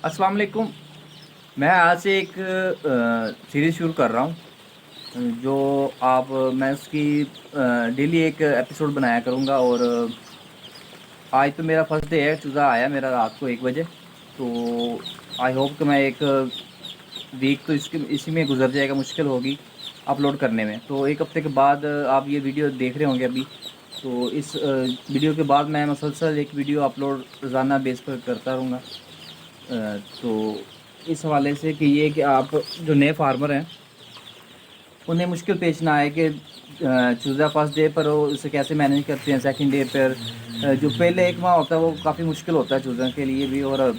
अस्सलाम वालेकुम। मैं आज से एक सीरीज़ शुरू कर रहा हूँ। जो आप मैं उसकी डेली एक एपिसोड बनाया करूँगा। और आज तो मेरा फर्स्ट डे है। चूज़ा आया मेरा रात को 1 बजे। तो आई होप कि मैं एक वीक तो इसके इसी में गुजर जाएगा, मुश्किल होगी अपलोड करने में। तो 1 हफ्ते के बाद आप ये वीडियो देख रहे होंगे अभी। तो इस वीडियो के बाद मैं मुसलसल एक वीडियो अपलोड रोज़ाना बेस पर करता रहूँगा। तो इस हवाले से कि ये कि आप जो नए फार्मर हैं उन्हें मुश्किल पेश ना आए कि चूज़ा फर्स्ट डे पर वो उसे कैसे मैनेज करते हैं, सेकंड डे पर जो पहले 1 माह होता है वो काफ़ी मुश्किल होता है चूज़ा के लिए भी और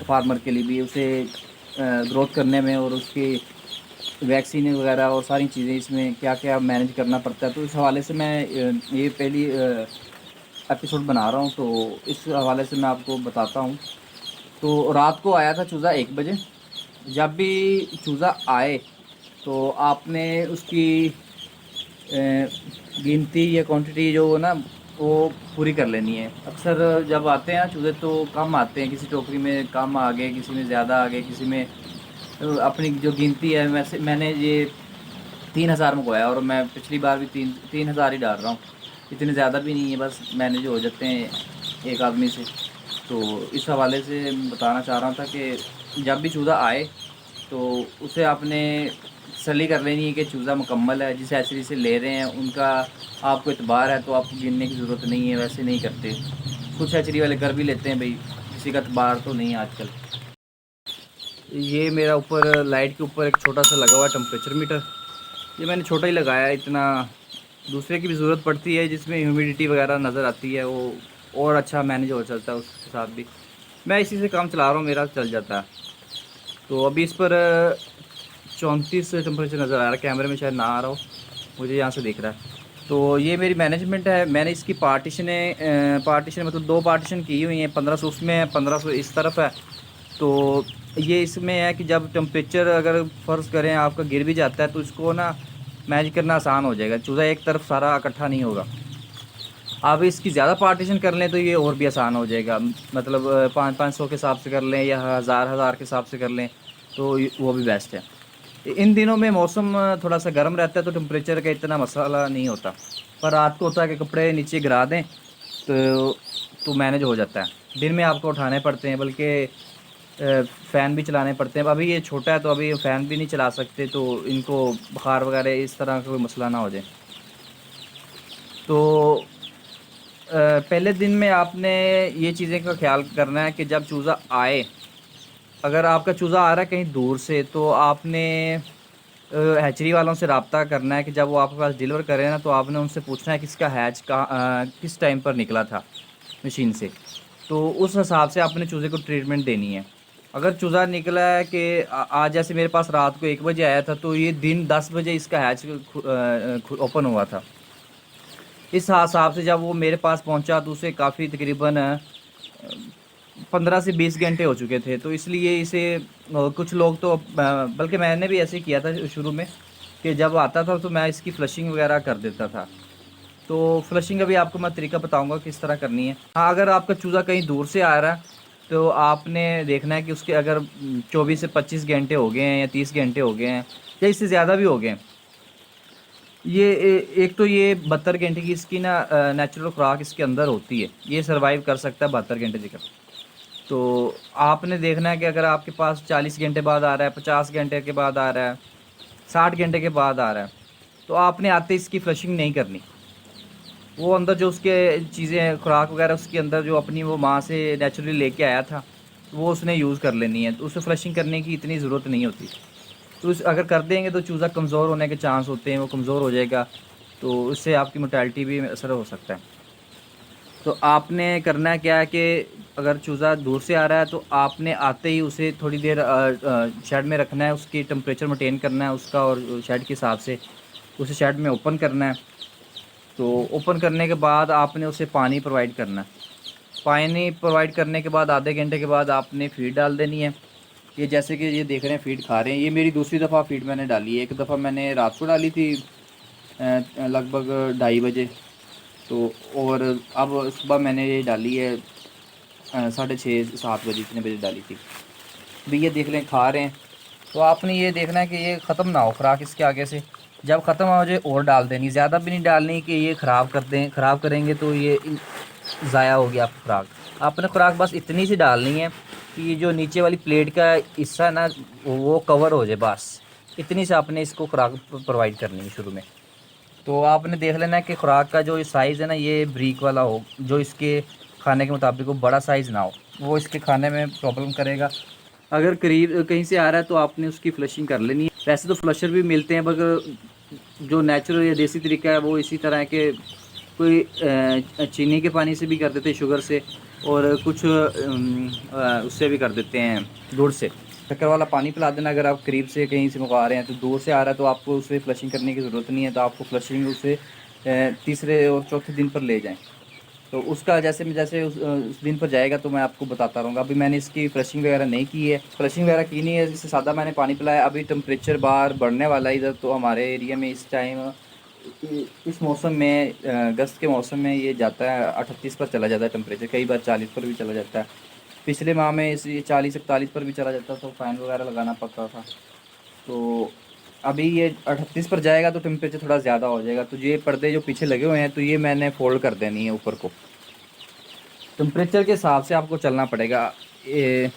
फार्मर के लिए भी, उसे ग्रोथ करने में और उसकी वैक्सीन वगैरह और सारी चीज़ें इसमें क्या क्या मैनेज करना पड़ता है। तो इस हवाले से मैं ये पहली एपिसोड बना रहा हूँ। तो इस हवाले से मैं आपको बताता हूँ। तो रात को आया था चूज़ा 1 बजे। जब भी चूज़ा आए तो आपने उसकी गिनती या क्वांटिटी जो ना वो पूरी कर लेनी है। अक्सर जब आते हैं चूज़े तो कम आते हैं, किसी टोकरी में कम आ गए, किसी में ज़्यादा आ गए, किसी में अपनी जो गिनती है। वैसे मैंने ये 3,000 मंगवाया और मैं पिछली बार भी 3,000 ही डाल रहा हूँ। इतने ज़्यादा भी नहीं है, बस मैनेज हो जाते हैं एक आदमी से। तो इस हवाले से मैं बताना चाह रहा था कि जब भी चूज़ा आए तो उसे आपने तसल्ली कर लेनी है कि चूज़ा मुकम्मल है। जिस हैचरी से ले रहे हैं उनका आपको एतबार है तो आपको गिनने की ज़रूरत नहीं है, वैसे नहीं करते। कुछ हैचरी वाले कर भी लेते हैं भाई, किसी का एतबार तो नहीं है आजकल। ये मेरा ऊपर लाइट के ऊपर एक छोटा सा लगा हुआ है टेम्परेचर मीटर। ये मैंने छोटा ही लगाया है इतना। दूसरे की भी ज़रूरत पड़ती है जिसमें ह्यूमिडिटी वगैरह नज़र आती है, वो और अच्छा मैनेज हो जाता है उसके साथ भी। मैं इसी से काम चला रहा हूँ, मेरा चल जाता है। तो अभी इस पर 34 टेम्परेचर नज़र आ रहा है, कैमरे में शायद ना आ रहा हो, मुझे यहाँ से दिख रहा है। तो ये मेरी मैनेजमेंट है। मैंने इसकी पार्टीशन मतलब 2 पार्टीशन की हुई हैं। 1500 उसमें है, 1500 इस तरफ है। तो ये इसमें है कि जब टेम्परेचर अगर फ़र्ज़ करें आपका गिर भी जाता है तो इसको ना मैनेज करना आसान हो जाएगा। चूज़ा एक तरफ सारा इकट्ठा नहीं होगा। आप इसकी ज़्यादा पार्टीशन कर लें तो ये और भी आसान हो जाएगा। मतलब 500 के हिसाब से कर लें या हज़ार के हिसाब से कर लें तो वो भी बेस्ट है। इन दिनों में मौसम थोड़ा सा गर्म रहता है तो टेम्परेचर का इतना मसाला नहीं होता। पर रात को होता है कि कपड़े नीचे गिरा दें तो मैनेज हो जाता है। दिन में आपको उठाने पड़ते हैं, बल्कि फ़ैन भी चलाने पड़ते हैं। अभी ये छोटा है तो अभी फ़ैन भी नहीं चला सकते, तो इनको बुखार वगैरह इस तरह का कोई मसला ना हो जाए। तो पहले दिन में आपने ये चीज़ें का ख़्याल करना है कि जब चूज़ा आए, अगर आपका चूज़ा आ रहा है कहीं दूर से तो आपने हैचरी वालों से रब्ता करना है कि जब वो आपके पास डिलीवर करें ना तो आपने उनसे पूछना है कि इसका हैच किस टाइम पर निकला था मशीन से। तो उस हिसाब से आपने चूज़े को ट्रीटमेंट देनी है। अगर चूज़ा निकला है कि आज जैसे मेरे पास रात को 1 बजे आया था तो ये दिन 10 बजे इसका हैच ओपन हुआ था। इस हिसाब से जब वो मेरे पास पहुंचा तो उसे काफ़ी तकरीबन 15 से 20 घंटे हो चुके थे। तो इसलिए इसे कुछ लोग तो बल्कि मैंने भी ऐसे ही किया था शुरू में कि जब आता था तो मैं इसकी फ्लशिंग वगैरह कर देता था। तो फ्लशिंग का भी आपको मैं तरीका बताऊंगा किस तरह करनी है। हाँ, अगर आपका चूज़ा कहीं दूर से आ रहा है तो आपने देखना है कि उसके अगर 24 से 25 घंटे हो गए हैं या 30 घंटे हो गए हैं या इससे ज़्यादा भी हो गए हैं। ये एक तो ये 72 घंटे की इसकी ना नेचुरल खुराक इसके अंदर होती है, ये सर्वाइव कर सकता है 72 घंटे तक। तो आपने देखना है कि अगर आपके पास 40 घंटे बाद आ रहा है, 50 घंटे के बाद आ रहा है, 60 घंटे के बाद आ रहा है, तो आपने आते ही इसकी फ्लशिंग नहीं करनी। वो अंदर जो उसके चीज़ें खुराक वगैरह उसके अंदर जो अपनी वो माँ से नेचुरली लेके आया था वो उसने यूज़ कर लेनी है, तो उसे फ्लशिंग करने की इतनी ज़रूरत नहीं होती। तो अगर कर देंगे तो चूज़ा कमज़ोर होने के चांस होते हैं, वो कमज़ोर हो जाएगा, तो उससे आपकी मोर्टेलिटी भी असर हो सकता है। तो आपने करना है क्या है कि अगर चूज़ा दूर से आ रहा है तो आपने आते ही उसे थोड़ी देर शेड में रखना है, उसकी टेम्परेचर मेंटेन करना है उसका, और शेड के हिसाब से उसे शेड में ओपन करना है। तो ओपन करने के बाद आपने उसे पानी प्रोवाइड करना है। पानी प्रोवाइड करने के बाद आधे घंटे के बाद आपने फीड डाल देनी है। ये जैसे कि ये देख रहे हैं फीड खा रहे हैं। ये मेरी दूसरी दफ़ा फीड मैंने डाली है। एक दफ़ा मैंने रात को डाली थी लगभग 2:30 बजे। तो और अब सुबह मैंने ये डाली है 6:30 7 बजे, इतने बजे डाली थी। भी ये देख लें खा रहे हैं, तो आपने ये देखना है कि ये ख़त्म ना हो खुराक इसके आगे से। जब ख़त्म हो जाए और डाल देनी, ज़्यादा भी नहीं डालनी कि ये ख़राब कर दें, ख़राब करेंगे तो ये ज़ाया हो गया आपकी खुराक। आपने खुराक बस इतनी सी डालनी है कि ये जो नीचे वाली प्लेट का हिस्सा ना वो कवर हो जाए, बस इतनी से आपने इसको खुराक प्रोवाइड करनी है शुरू में। तो आपने देख लेना है कि खुराक का जो साइज़ है ना ये ब्रीक वाला हो, जो इसके खाने के मुताबिक हो, बड़ा साइज़ ना हो, वो इसके खाने में प्रॉब्लम करेगा। अगर करीब कहीं से आ रहा है तो आपने उसकी फ्लशिंग कर लेनी है। वैसे तो फ्लशर भी मिलते हैं, मगर जो नेचुरल या देसी तरीका है वो इसी तरह है कि कोई चीनी के पानी से भी कर देते हैं, शुगर से, और कुछ उससे भी कर देते हैं, गुड़ से। शक्कर वाला पानी पिला देना। अगर आप करीब से कहीं से मंगवा रहे हैं तो दूर से आ रहा है तो आपको उसे फ्लशिंग करने की ज़रूरत नहीं है, तो आपको फ्लशिंग उसे तीसरे और चौथे दिन पर ले जाएं। तो उसका जैसे उस दिन पर जाएगा तो मैं आपको बताता रहूँगा। अभी मैंने इसकी फ्लशिंग वगैरह नहीं की है, फ्लशिंग वगैरह की नहीं है, इससे सादा मैंने पानी पिलाया। अभी टेम्परेचर बाहर बढ़ने वाला है इधर, तो हमारे एरिया में इस टाइम इस मौसम में अगस्त के मौसम में ये जाता है 38 पर चला जाता है टेम्परेचर, कई बार 40 पर भी चला जाता है। पिछले माह में इस 40-41 पर भी चला जाता, तो फ़ैन वगैरह लगाना पड़ता था। तो अभी ये 38 पर जाएगा तो टेम्परेचर थोड़ा ज़्यादा हो जाएगा। तो ये पर्दे जो पीछे लगे हुए हैं तो ये मैंने फ़ोल्ड कर देनी है ऊपर को। टेम्परेचर के हिसाब से आपको चलना पड़ेगा। ये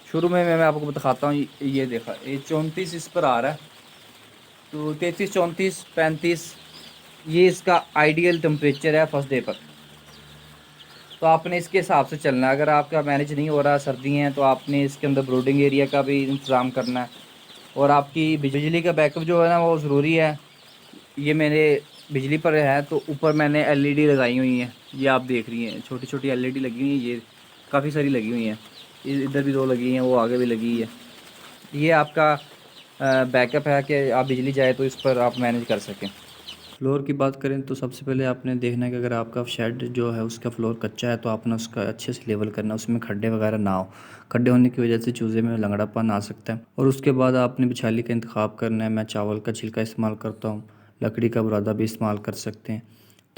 शुरू में मैं आपको दिखाता हूँ, ये देखा ये 34 इस पर आ रहा है, तो 33, 34, 35 ये इसका आइडियल टेम्परेचर है फर्स्ट डे पर। तो आपने इसके हिसाब से चलना है। अगर आपका मैनेज नहीं हो रहा, सर्दी हैं, तो आपने इसके अंदर ब्रूडिंग एरिया का भी इंतज़ाम करना है। और आपकी बिजली का बैकअप जो है ना वो ज़रूरी है। ये मेरे बिजली पर है तो ऊपर मैंने एलईडी लगाई हुई हैं, ये आप देख रही हैं, छोटी छोटी एलईडी लगी हुई हैं, ये काफ़ी सारी लगी हुई हैं। इधर भी 2 लगी हैं, वो आगे भी लगी हुई है। ये आपका बैकअप है कि आप बिजली जाए तो इस पर आप मैनेज कर सकें। फ्लोर की बात करें तो सबसे पहले आपने देखना है कि अगर आपका शेड जो है उसका फ्लोर कच्चा है तो आपने उसका अच्छे से लेवल करना है, उसमें खड्डे वगैरह ना हो। खड्डे होने की वजह से चूज़े में लंगड़ापन आ सकता है। और उसके बाद आपने बिछाली का इंतखाब करना है। मैं चावल का छिलका इस्तेमाल करता हूँ, लकड़ी का बुरादा भी इस्तेमाल कर सकते हैं।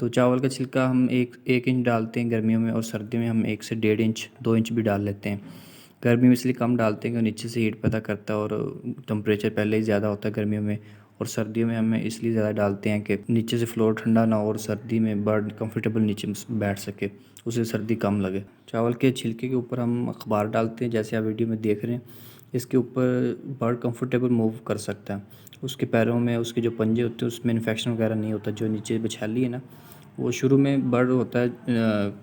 तो चावल का छिलका हम एक इंच डालते हैं गर्मियों में, और सर्दियों में हम 1 से 1.5 इंच 2 इंच भी डाल लेते हैं। गर्मी में इसलिए कम डालते हैं कि नीचे से हीट पैदा करता है और टेम्परेचर पहले ही ज़्यादा होता है गर्मियों में। और सर्दियों में हमें इसलिए ज़्यादा डालते हैं कि नीचे से फ्लोर ठंडा ना हो और सर्दी में बर्ड कंफर्टेबल नीचे बैठ सके, उसे सर्दी कम लगे। चावल के छिलके के ऊपर हम अखबार डालते हैं, जैसे आप वीडियो में देख रहे हैं। इसके ऊपर बर्ड कंफर्टेबल मूव कर सकता है। उसके पैरों में उसके जो पंजे होते हैं उसमें इन्फेक्शन वगैरह नहीं होता। जो नीचे बिछाली है ना, वो शुरू में बर्ड होता है,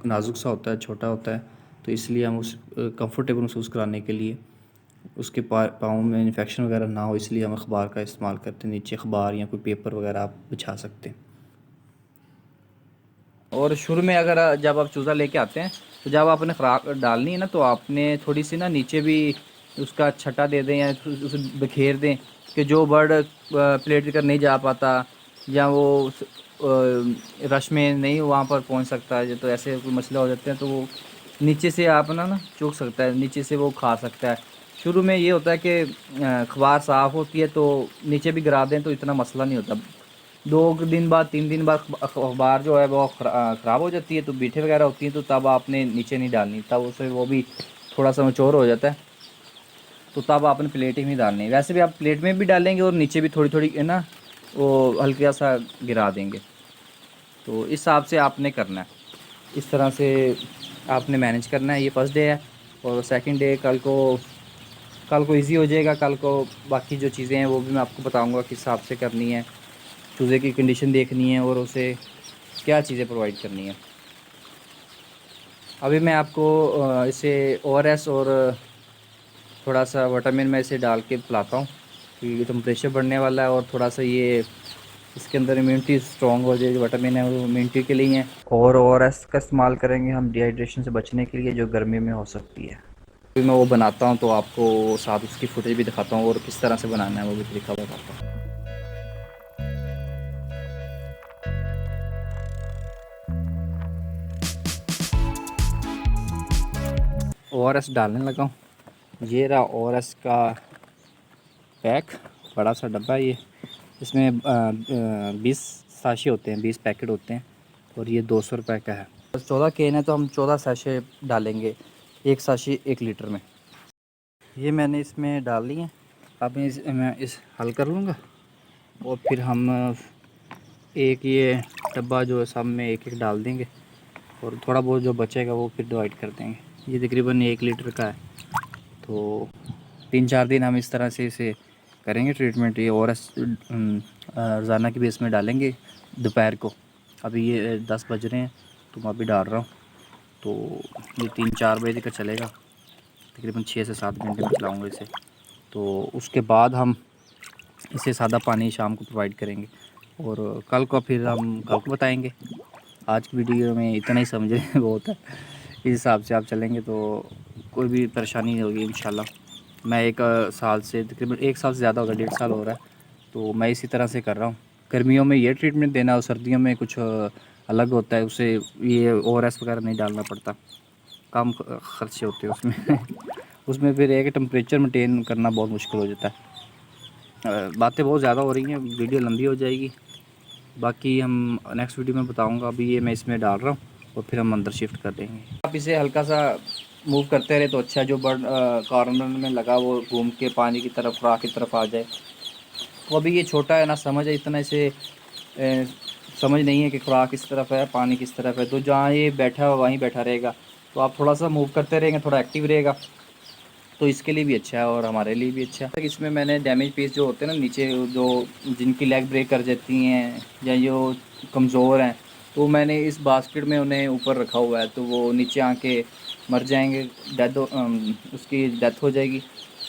नाजुक सा होता है, छोटा होता है, तो इसलिए हम उस कंफर्टेबल महसूस कराने के लिए उसके पाँव में इन्फेक्शन वगैरह ना हो, इसलिए हम अखबार का इस्तेमाल करते हैं। नीचे अखबार या कोई पेपर वगैरह आप बिछा सकते हैं। और शुरू में अगर जब आप चूज़ा लेके आते हैं तो जब आपने खुराक डालनी है ना, तो आपने थोड़ी सी ना नीचे भी उसका छटा दे दें या उसे बिखेर दें कि जो बर्ड प्लेट लेकर नहीं जा पाता या वो रश में नहीं वहाँ पर पहुँच सकता है, तो ऐसे कोई मसला हो जाते हैं, तो वो नीचे से आप ना चूक सकता है, नीचे से वो खा सकता है। शुरू में ये होता है कि अखबार साफ़ होती है तो नीचे भी गिरा दें तो इतना मसला नहीं होता। 2 दिन बाद 3 दिन बाद अखबार जो है वो ख़राब हो जाती है, तो बीठे वगैरह होती हैं, तो तब आपने नीचे नहीं डालनी, तब उसे वो भी थोड़ा सा मैच्योर हो जाता है, तो तब आपने प्लेट ही नहीं डालनी है। वैसे भी आप प्लेट में भी डालेंगे और नीचे भी थोड़ी थोड़ी है ना वो हल्का सा गिरा देंगे। तो इस हिसाब से आपने करना है, इस तरह से आपने मैनेज करना है। ये फर्स्ट डे है, और सेकंड डे कल को इजी हो जाएगा। कल को बाकी जो चीज़ें हैं वो भी मैं आपको बताऊंगा किस हिसाब से करनी है, चूज़े की कंडीशन देखनी है और उसे क्या चीज़ें प्रोवाइड करनी है। अभी मैं आपको इसे ओआरएस और थोड़ा सा विटामिन में इसे डाल के पिलाता हूँ, क्योंकि टेम्परेचर बढ़ने वाला है, और थोड़ा सा ये इसके अंदर इम्यूनिटी स्ट्रॉन्ग हो जाएगी। विटामिन है वो इम्यूनिटी के लिए है। और ओआरएस का इस्तेमाल करेंगे हम डिहाइड्रेशन से बचने के लिए, जो गर्मी में हो सकती है। अभी मैं वो बनाता हूँ तो आपको साथ उसकी फुटेज भी दिखाता हूँ और किस तरह से बनाना है वो भी तरीका बताता हूँ। ओआरएस डालने लगा हूँ। ये रहा ओआरएस का पैक, बड़ा सा डब्बा है ये। इसमें 20 साशे होते हैं, 20 पैकेट होते हैं, और ये 200 रुपये का है। बस 14 केन है तो हम 14 साशे डालेंगे, एक साशे 1 लीटर में। ये मैंने इसमें डाल दी है। अब मैं इस हल कर लूँगा और फिर हम एक ये डब्बा जो है सब में एक एक डाल देंगे और थोड़ा बहुत जो बचेगा वो फिर डिवाइड कर देंगे। ये तकरीबन 1 लीटर का है, तो 3-4 दिन हम इस तरह से इसे करेंगे ट्रीटमेंट। ये और रोज़ाना की बेस में डालेंगे दोपहर को। अभी ये 10 बज रहे हैं तो मैं अभी डाल रहा हूँ, तो ये 3-4 बजे तक चलेगा। तकरीबन 6 से 7 घंटे में चलाऊँगा इसे। तो उसके बाद हम इसे सादा पानी शाम को प्रोवाइड करेंगे और कल को फिर हम कल को बताएँगे। आज की वीडियो में इतना ही समझे बहुत है। इस हिसाब से आप चलेंगे तो कोई भी परेशानी नहीं होगी इंशाल्लाह। मैं 1 साल से तकरीबन 1 साल से ज़्यादा होगा, 1.5 साल हो रहा है, तो मैं इसी तरह से कर रहा हूँ। गर्मियों में ये ट्रीटमेंट देना और सर्दियों में कुछ अलग होता है, उससे ये ORS वगैरह नहीं डालना पड़ता, कम खर्चे होते हैं उसमें उसमें फिर एक टेम्परेचर मेंटेन करना बहुत मुश्किल हो जाता है। बातें बहुत ज़्यादा हो रही हैं, वीडियो लंबी हो जाएगी। बाकी हम नेक्स्ट वीडियो में बताऊंगा। अभी ये मैं इसमें डाल रहा हूँ और फिर हम अंदर शिफ्ट कर देंगे। आप इसे हल्का सा मूव करते रहे तो अच्छा, जो बर्ड कॉर्नर में लगा वो घूम के पानी की तरफ, खुराक की तरफ आ जाए। तो अभी ये छोटा है ना, समझ है इतना, इसे समझ नहीं है कि खुराक किस तरफ है, पानी किस तरफ है। तो जहाँ ये बैठा है वहीं बैठा रहेगा। तो आप थोड़ा सा मूव करते रहेंगे, थोड़ा एक्टिव रहेगा, तो इसके लिए भी अच्छा है और हमारे लिए भी अच्छा है। इसमें मैंने डैमेज पीस जो होते हैं ना नीचे, जो जिनकी लेग ब्रेक कर जाती हैं या जो कमज़ोर हैं, तो मैंने इस बास्केट में उन्हें ऊपर रखा हुआ है, तो वो नीचे आके मर जाएंगे, उसकी डेथ हो जाएगी।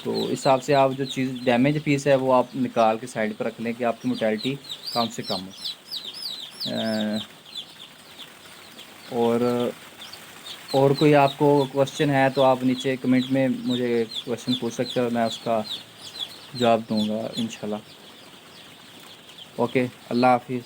तो इस हिसाब से आप जो चीज़ डैमेज पीस है वो आप निकाल के साइड पर रख लें कि आपकी मोर्टेलिटी कम से कम हो। और कोई आपको क्वेश्चन है तो आप नीचे कमेंट में मुझे क्वेश्चन पूछ सकते हो, मैं उसका जवाब दूंगा इंशाल्लाह। ओके, अल्लाह हाफिज़।